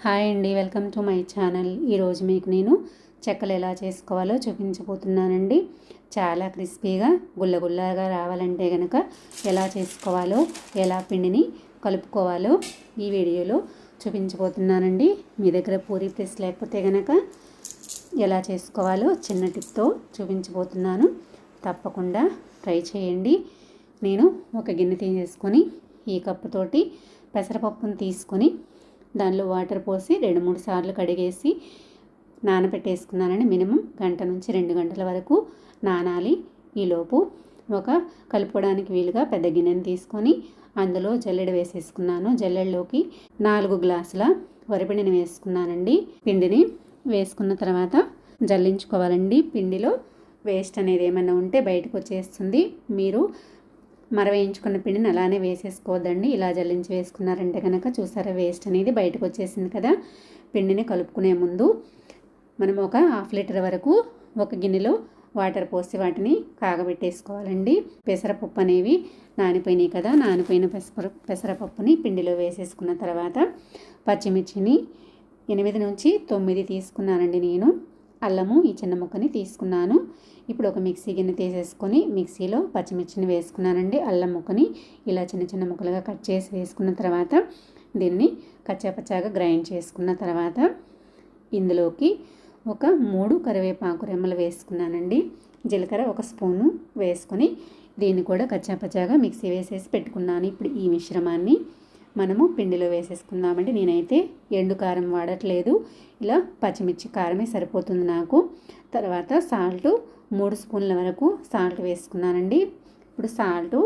Hi అండి, welcome to my channel. ఈరోజు మీకు నేను చెక్కలు ఎలా చేసుకోవాలో చూపించబోతున్నానండి. చాలా క్రిస్పీగా గుల్లగుల్లగా రావాలంటే కనుక ఎలా చేసుకోవాలో, ఎలా పిండిని కలుపుకోవాలో ఈ వీడియోలో చూపించబోతున్నానండి. మీ దగ్గర పూరీ ప్రెస్ లేకపోతే కనుక ఎలా చేసుకోవాలో చిన్న టిప్తో చూపించబోతున్నాను. తప్పకుండా ట్రై చేయండి. నేను ఒక గిన్నె తీసేసుకొని ఈ కప్పుతోటి పెసరపప్పును తీసుకొని దానిలో వాటర్ పోసి 2-3 సార్లు కడిగేసి నానబెట్టేసుకున్నానండి. మినిమం 1 నుంచి 2 గంటల వరకు నానాలి. ఈలోపు ఒక కలుపుకోవడానికి వీలుగా పెద్ద గిన్నెని తీసుకొని అందులో జల్లెడ వేసేసుకున్నాను. జల్లెడలోకి 4 గ్లాసుల వరిపిండిని వేసుకున్నానండి. పిండిని వేసుకున్న తర్వాత జల్లించుకోవాలండి. పిండిలో వేస్ట్ అనేది ఏమైనా ఉంటే బయటకు వచ్చేస్తుంది. మీరు మరవేయించుకున్న పిండిని అలానే వేసేసుకోవద్దండి. ఇలా జల్లించి వేసుకున్నారంటే కనుక చూసారా, వేస్ట్ అనేది బయటకు వచ్చేసింది కదా. పిండిని కలుపుకునే ముందు మనం ఒక 1/2 లీటర్ వరకు ఒక గిన్నెలో వాటర్ పోసి వాటిని కాగబెట్టేసుకోవాలండి. పెసరపప్పు అనేవి నానిపోయినాయి కదా. నానిపోయిన పెసరపప్పుని పిండిలో వేసేసుకున్న తర్వాత పచ్చిమిర్చిని 8 నుంచి 9 తీసుకున్నానండి నేను. అల్లము ఈ చిన్న ముక్కని తీసుకున్నాను. ఇప్పుడు ఒక మిక్సీ గిన్నె తీసేసుకొని మిక్సీలో పచ్చిమిర్చిని వేసుకున్నానండి. అల్లం ముక్కని ఇలా చిన్న చిన్న ముక్కలుగా కట్ చేసి వేసుకున్న తర్వాత దీన్ని కచ్చాపచ్చాగా గ్రైండ్ చేసుకున్న తర్వాత ఇందులోకి ఒక 3 కరివేపాకు రెమ్మలు వేసుకున్నానండి. జీలకర్ర 1 స్పూను వేసుకొని దీన్ని కూడా కచ్చాపచ్చాగా మిక్సీ వేసేసి పెట్టుకున్నాను. ఇప్పుడు ఈ మిశ్రమాన్ని మనము పిండిలో వేసేసుకుందామండి. నేనైతే ఎండు కారం వాడట్లేదు, ఇలా పచ్చిమిర్చి కారమే సరిపోతుంది నాకు. తర్వాత సాల్ట్ 3 స్పూన్ల వరకు సాల్ట్ వేసుకున్నానండి. ఇప్పుడు సాల్టు,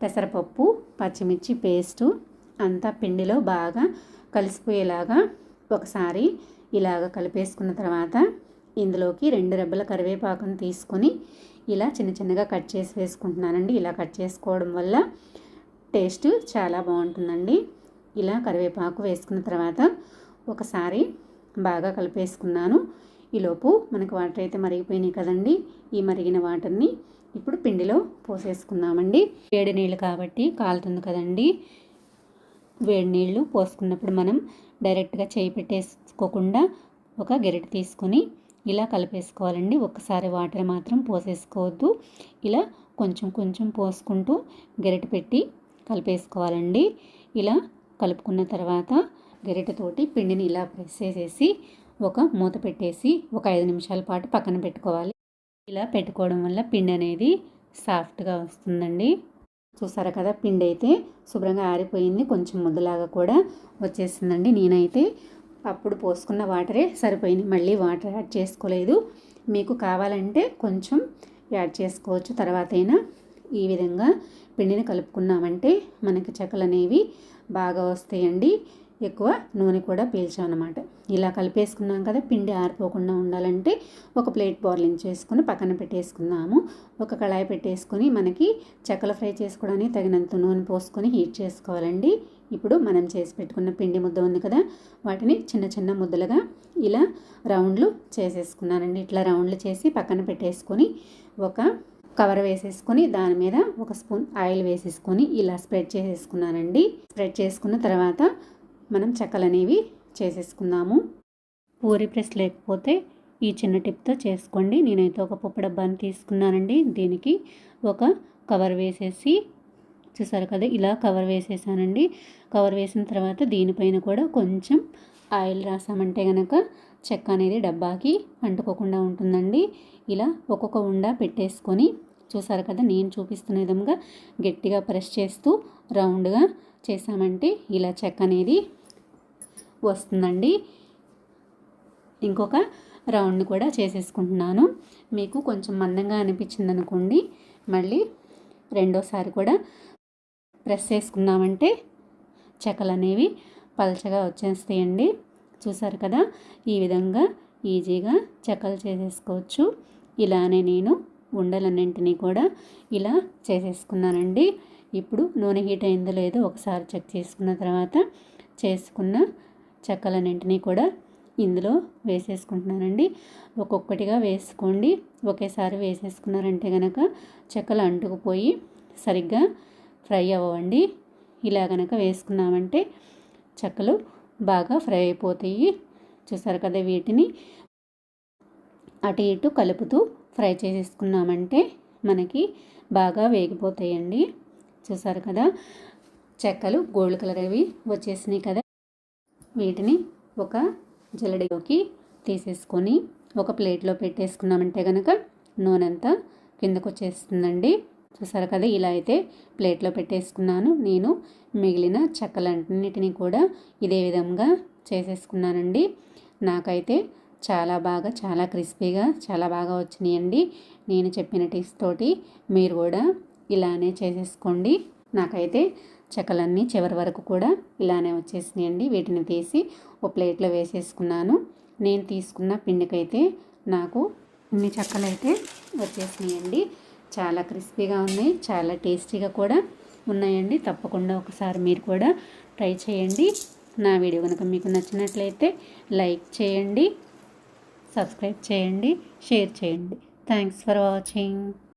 పెసరపప్పు, పచ్చిమిర్చి పేస్టు అంతా పిండిలో బాగా కలిసిపోయేలాగా ఒకసారి ఇలాగ కలిపేసుకున్న తర్వాత ఇందులోకి 2 రెబ్బల కరివేపాకును తీసుకొని ఇలా చిన్న చిన్నగా కట్ చేసి వేసుకుంటున్నానండి. ఇలా కట్ చేసుకోవడం వల్ల టేస్ట్ చాలా బాగుంటుందండి. ఇలా కరివేపాకు వేసుకున్న తర్వాత ఒకసారి బాగా కలిపేసుకున్నాను. ఈలోపు మనకు వాటర్ అయితే మరిగిపోయినాయి కదండి. ఈ మరిగిన వాటర్ని ఇప్పుడు పిండిలో పోసేసుకుందామండి. వేడి నీళ్ళు కాబట్టి కాలుతుంది కదండి. వేడి నీళ్ళు పోసుకున్నప్పుడు మనం డైరెక్ట్గా చేయి పెట్టేసుకోకుండా ఒక గరిటె తీసుకొని ఇలా కలిపేసుకోవాలండి. ఒక్కసారి వాటర్ మాత్రం పోసేసుకోవద్దు. ఇలా కొంచెం కొంచెం పోసుకుంటూ గరిటె పెట్టి కలిపేసుకోవాలండి. ఇలా కలుపుకున్న తర్వాత గరిటెతోటి పిండిని ఇలా ప్రెస్ చేసేసి ఒక మూత పెట్టేసి ఒక 5 నిమిషాల పాటు పక్కన పెట్టుకోవాలి. ఇలా పెట్టుకోవడం వల్ల పిండి అనేది సాఫ్ట్గా వస్తుందండి. చూసారా కదా, పిండి అయితే శుభ్రంగా ఆరిపోయింది. కొంచెం ముద్దలాగా కూడా వచ్చేసిందండి. నేనైతే అప్పుడు పోసుకున్న వాటరే సరిపోయింది, మళ్ళీ వాటర్ యాడ్ చేసుకోలేదు. మీకు కావాలంటే కొంచెం యాడ్ చేసుకోవచ్చు తర్వాత అయినా. ఈ విధంగా పిండిని కలుపుకున్నామంటే మనకి చెక్కలు అనేవి బాగా వస్తాయండి. ఎక్కువ నూనె కూడా పీల్చామన్నమాట. ఇలా కలిపేసుకున్నాం కదా. పిండి ఆరిపోకుండా ఉండాలంటే ఒక ప్లేట్ బాయిలింగ్ చేసుకొని పక్కన పెట్టేసుకుందాము. ఒక కళాయి పెట్టేసుకొని మనకి చెక్కలు ఫ్రై చేసుకోవడానికి తగినంత నూనె పోసుకొని హీట్ చేసుకోవాలండి. ఇప్పుడు మనం చేసి పెట్టుకున్న పిండి ముద్ద ఉంది కదా, వాటిని చిన్న చిన్న ముద్దలుగా ఇలా రౌండ్లు చేసేసుకున్నానండి. ఇట్లా రౌండ్లు చేసి పక్కన పెట్టేసుకొని ఒక కవర్ వేసేసుకొని దాని మీద 1 స్పూన్ ఆయిల్ వేసేసుకొని ఇలా స్ప్రెడ్ చేసేసుకున్నానండి. స్ప్రెడ్ చేసుకున్న తర్వాత మనం చెక్కలు అనేవి చేసేసుకుందాము. పూరీ ప్రెస్ లేకపోతే ఈ చిన్న టిప్తో చేసుకోండి. నేనైతే ఒక పప్పు డబ్బాని తీసుకున్నానండి. దీనికి ఒక కవర్ వేసేసి చూసారు కదా, ఇలా కవర్ వేసేసానండి. కవర్ వేసిన తర్వాత దీనిపైన కూడా కొంచెం ఆయిల్ రాసామంటే కనుక చెక్క అనేది డబ్బాకి అంటుకోకుండా ఉంటుందండి. ఇలా ఒక్కొక్క ఉండా పెట్టేసుకొని చూసారు కదా, నేను చూపిస్తున్న విధంగా గట్టిగా ప్రెస్ చేస్తూ రౌండ్గా చేసామంటే ఇలా చెక్క అనేది వస్తుందండి. ఇంకొక రౌండ్ కూడా చేసేసుకుంటున్నాను. మీకు కొంచెం మందంగా అనిపించింది అనుకోండి, మళ్ళీ రెండోసారి కూడా ప్రెస్ చేసుకున్నామంటే చెక్కలు అనేవి పల్చగా వచ్చేస్తాయండి. చూసారు కదా, ఈ విధంగా ఈజీగా చెక్కలు చేసేసుకోవచ్చు. ఇలానే నేను ఉండలన్నింటినీ కూడా ఇలా చేసేసుకున్నానండి. ఇప్పుడు నూనె హీట్ అయిందో లేదో ఒకసారి చెక్ చేసుకున్న తర్వాత చేసుకున్న చెక్కలన్నింటినీ కూడా ఇందులో వేసేసుకుంటున్నానండి. ఒక్కొక్కటిగా వేసుకోండి. ఒకేసారి వేసేసుకున్నారంటే కనుక చెక్కలు అంటుకుపోయి సరిగ్గా ఫ్రై అవ్వండి. ఇలా కనుక వేసుకున్నామంటే చెక్కలు బాగా ఫ్రై అయిపోతాయి. చూసారు కదా, వీటిని అటు ఇటు కలుపుతూ ఫ్రై చేసేసుకున్నామంటే మనకి బాగా వేగిపోతాయండి. చూసారు కదా, చెక్కలు గోల్డ్ కలర్ అవి వచ్చేసినాయి కదా. వీటిని ఒక జల్లెడలోకి తీసేసుకొని ఒక ప్లేట్లో పెట్టేసుకున్నామంటే కనుక నూనె అంతా కిందకు వచ్చేస్తుందండి. చూసారు కదా, ఇలా అయితే ప్లేట్లో పెట్టేసుకున్నాను. నేను మిగిలిన చెక్కలన్నిటినీ కూడా ఇదే విధంగా చేసేసుకున్నానండి. నాకైతే చాలా క్రిస్పీగా చాలా బాగా వచ్చినాయండి. నేను చెప్పిన టిప్స్ తోటి మీరు కూడా ఇలానే చేసేసుకోండి. నాకైతే చెక్కలన్నీ చివరి వరకు కూడా ఇలానే వచ్చేసినాయండి. వీటిని తీసి ఒక ప్లేట్లో వేసేసుకున్నాను. నేను తీసుకున్న పిండికైతే నాకు ఇన్ని చెక్కలు అయితే వచ్చేసినాయండి. చాలా క్రిస్పీగా ఉన్నాయి, చాలా టేస్టీగా కూడా ఉన్నాయండి. తప్పకుండా ఒకసారి మీరు కూడా ట్రై చేయండి. నా వీడియో కనుక మీకు నచ్చినట్లయితే లైక్ చేయండి, సబ్స్క్రైబ్ చేయండి, షేర్ చేయండి. Thanks for watching.